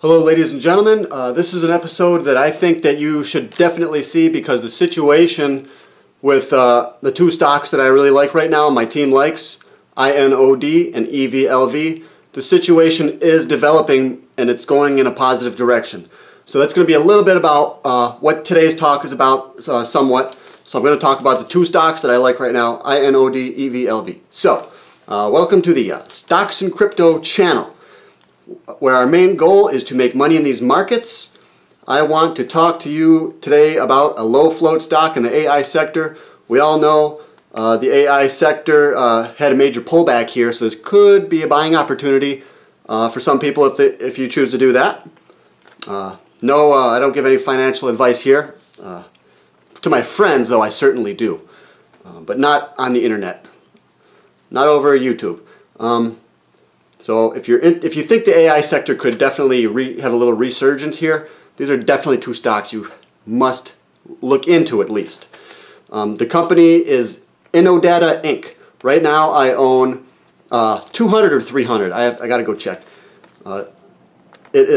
Hello ladies and gentlemen, this is an episode that I think that you should definitely see because the situation with the two stocks that I really like right now, my team likes, INOD and EVLV, the situation is developing and it's going in a positive direction. So that's going to be a little bit about what today's talk is about somewhat. So I'm going to talk about the two stocks that I like right now, INOD, EVLV. So welcome to the Stocks and Crypto channel, where our main goal is to make money in these markets. I want to talk to you today about a low float stock in the AI sector. We all know the AI sector had a major pullback here, so this could be a buying opportunity for some people if you choose to do that. No, I don't give any financial advice here. To my friends, though, I certainly do, but not on the internet, not over YouTube. So if you think the AI sector could definitely have a little resurgence here, these are definitely two stocks you must look into at least. The company is Innodata Inc. Right now I own 200 or 300. I got to go check. It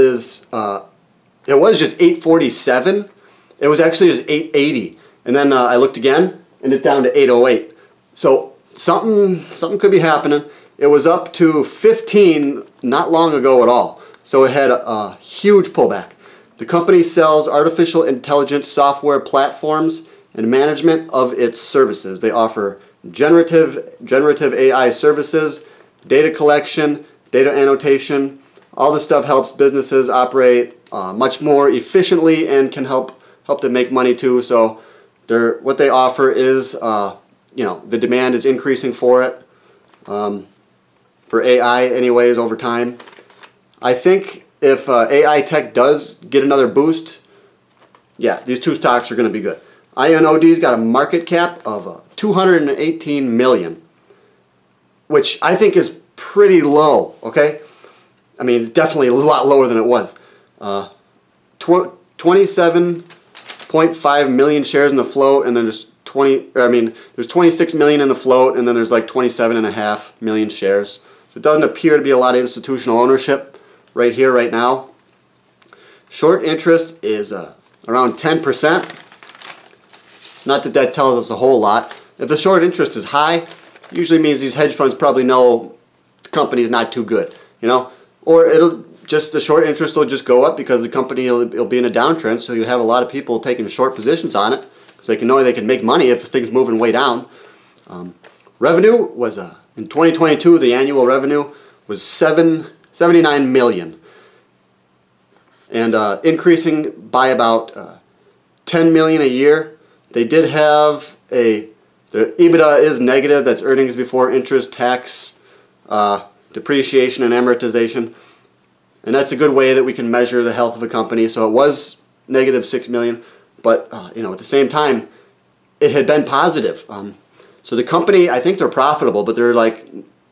was just 847. It was actually just 880, and then I looked again and it's down to 808. So something could be happening. It was up to 15 not long ago at all, so it had a huge pullback. The company sells artificial intelligence software platforms and management of its services. They offer generative AI services, data collection, data annotation. All this stuff helps businesses operate much more efficiently and can help them make money too. So what they offer is, the demand is increasing for it. For AI anyways over time. I think if AI tech does get another boost, yeah, these two stocks are going to be good. INOD's got a market cap of 218 million, which I think is pretty low, okay? I mean, definitely a lot lower than it was. 27.5 million shares in the float, and then there's 26 million in the float, and then there's like 27.5 million shares. So it doesn't appear to be a lot of institutional ownership right here, right now. Short interest is around 10%. Not that that tells us a whole lot. If the short interest is high, it usually means these hedge funds probably know the company is not too good, or the short interest will just go up because the company will be in a downtrend, so you have a lot of people taking short positions on it because they know they can make money if things moving way down. Revenue was in 2022, the annual revenue was 79 million, and increasing by about 10 million a year. They did have their EBITDA is negative. That's earnings before interest, tax, depreciation, and amortization, and that's a good way that we can measure the health of a company. So it was negative 6 million, but at the same time, it had been positive. So the company, I think they're profitable, but they're like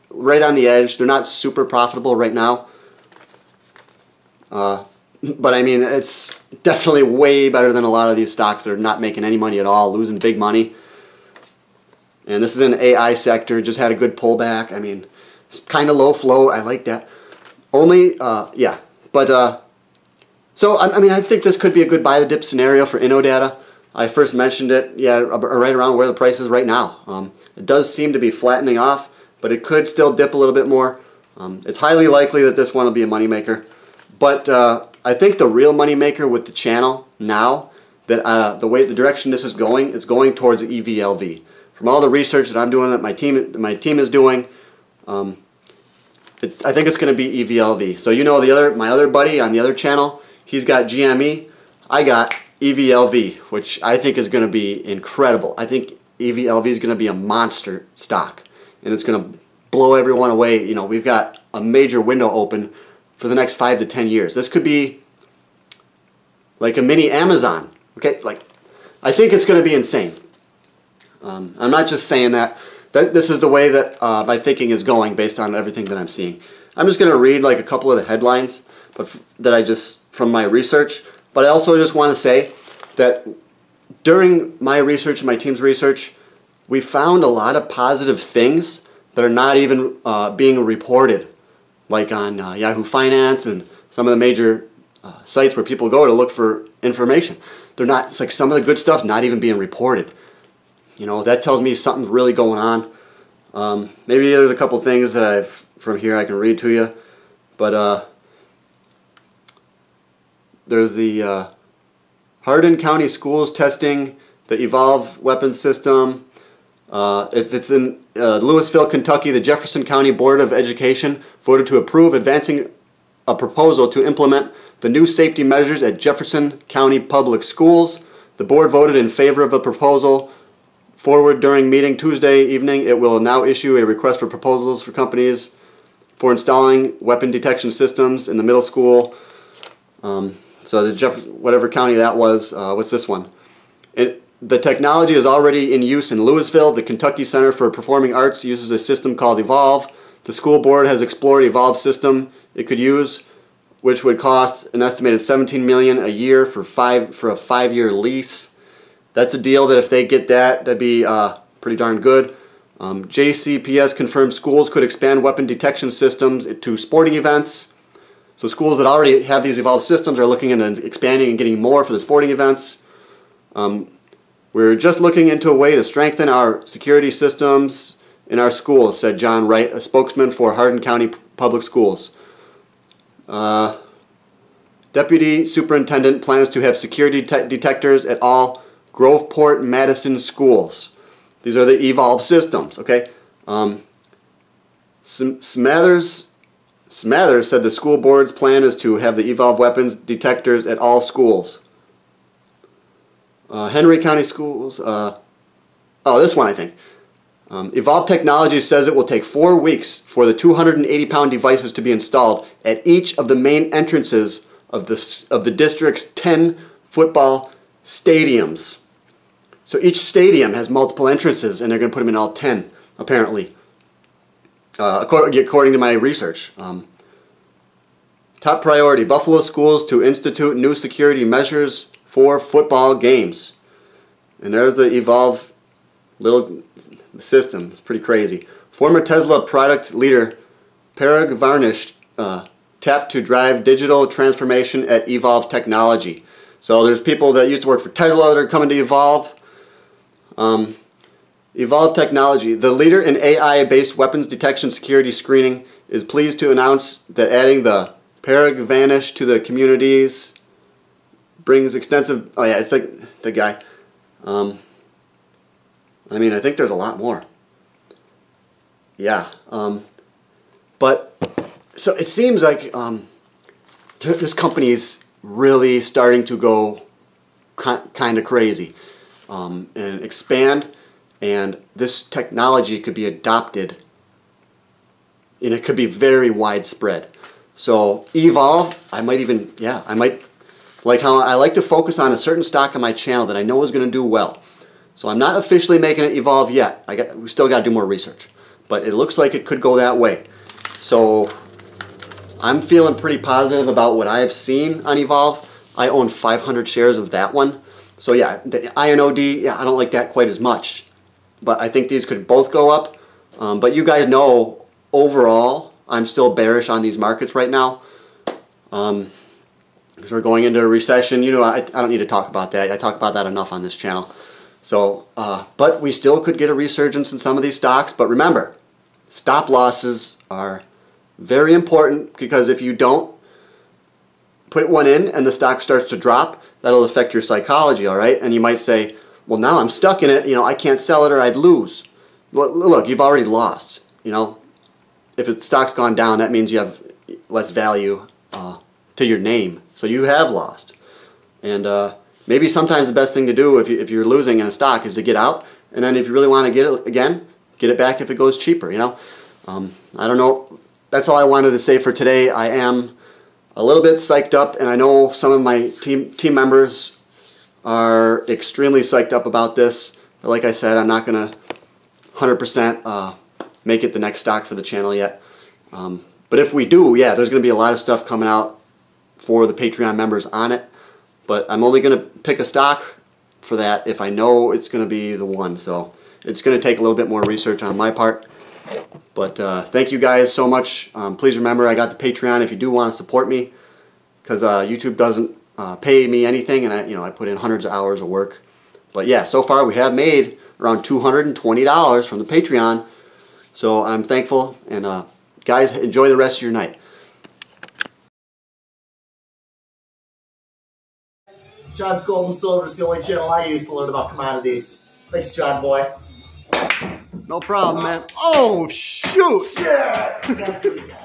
right on the edge. They're not super profitable right now. But I mean, it's definitely way better than a lot of these stocks that are not making any money at all, losing big money. And this is an AI sector, just had a good pullback. I mean, it's kind of low flow. I like that. Yeah. But, so, I mean, I think this could be a good buy the dip scenario for Innodata. I first mentioned it, yeah, right around where the price is right now. It does seem to be flattening off, but it could still dip a little bit more. It's highly likely that this one will be a moneymaker. But I think the real moneymaker with the channel now, that the direction this is going, it's going towards EVLV. From all the research that I'm doing, that my team is doing, I think it's going to be EVLV. So my other buddy on the other channel, he's got GME. I got EVLV, which I think is going to be incredible. I think EVLV is going to be a monster stock, and it's going to blow everyone away. We've got a major window open for the next 5 to 10 years. This could be like a mini Amazon. Okay, I think it's going to be insane. I'm not just saying that. This is the way that my thinking is going based on everything that I'm seeing. I'm just going to read like a couple of the headlines, from my research. But I also just want to say that during my research and my team's research, we found a lot of positive things that are not even being reported, like on Yahoo Finance and some of the major sites where people go to look for information. They're not. It's like some of the good stuff's not even being reported. You know, that tells me something's really going on. Maybe there's a couple things that from here I can read to you, but there's the Hardin County Schools testing the EVOLV weapon system. If it's in Louisville, Kentucky, the Jefferson County Board of Education voted to approve advancing a proposal to implement the new safety measures at Jefferson County Public Schools. The board voted in favor of a proposal forward during meeting Tuesday evening. It will now issue a request for proposals for companies for installing weapon detection systems in the middle school. So the whatever county that was, what's this one? The technology is already in use in Louisville. The Kentucky Center for Performing Arts uses a system called EVOLV. The school board has explored EVOLV system it could use, which would cost an estimated $17 million a year for a 5-year lease. That's a deal that if they get that, that'd be pretty darn good. JCPS confirmed schools could expand weapon detection systems to sporting events. So schools that already have these EVOLV systems are looking into expanding and getting more for the sporting events. We're just looking into a way to strengthen our security systems in our schools, said John Wright, a spokesman for Hardin County Public Schools. Deputy Superintendent plans to have security detectors at all Groveport Madison schools. These are the EVOLV systems, okay? Smathers said the school board's plan is to have the EVOLV weapons detectors at all schools. Henry County Schools, this one I think. EVOLV Technologies says it will take 4 weeks for the 280-pound devices to be installed at each of the main entrances of the district's 10 football stadiums. So each stadium has multiple entrances, and they're going to put them in all 10, apparently, according to my research. Top priority, Buffalo schools to institute new security measures for football games. And there's the EVOLV little system. It's pretty crazy. Former Tesla product leader Parag Varnish tapped to drive digital transformation at EVOLV Technology. So there's people that used to work for Tesla that are coming to EVOLV. EVOLV Technology, the leader in AI-based weapons detection security screening, is pleased to announce that adding the Parag Varnish to the communities brings extensive... Oh yeah, it's like the guy. I mean, I think there's a lot more. Yeah. But, so it seems like this company is really starting to go kind of crazy and expand, and this technology could be adopted, and it could be very widespread. So EVOLV, I might, like how I like to focus on a certain stock on my channel that I know is going to do well. So I'm not officially making it EVOLV yet. We still got to do more research. But it looks like it could go that way. So I'm feeling pretty positive about what I have seen on EVOLV. I own 500 shares of that one. So yeah, the INOD, yeah, I don't like that quite as much. But I think these could both go up. But you guys know, overall, I'm still bearish on these markets right now. Because we're going into a recession. You know, I don't need to talk about that. I talk about that enough on this channel. So, but we still could get a resurgence in some of these stocks. But remember, stop losses are very important, because if you don't put one in and the stock starts to drop, that'll affect your psychology, all right? And you might say, well, now I'm stuck in it. You know, I can't sell it or I'd lose. Look, you've already lost. You know, if the stock's gone down, that means you have less value to your name. So you have lost. And maybe sometimes the best thing to do if you're losing in a stock is to get out, and then if you really want to get it again, get it back if it goes cheaper, you know. I don't know. That's all I wanted to say for today. I am a little bit psyched up, and I know some of my team members are extremely psyched up about this. But like I said, I'm not going to 100% make it the next stock for the channel yet. But if we do, yeah, there's going to be a lot of stuff coming out for the Patreon members on it. But I'm only going to pick a stock for that if I know it's going to be the one. So it's going to take a little bit more research on my part. But thank you guys so much. Please remember, I got the Patreon if you do want to support me. because YouTube doesn't pay me anything, and I put in hundreds of hours of work. But yeah, so far we have made around $220 from the Patreon, so I'm thankful. And guys, enjoy the rest of your night. John's Gold and Silver is the only channel I use to learn about commodities. Thanks, John boy. No problem, man. Oh, shoot! Yeah!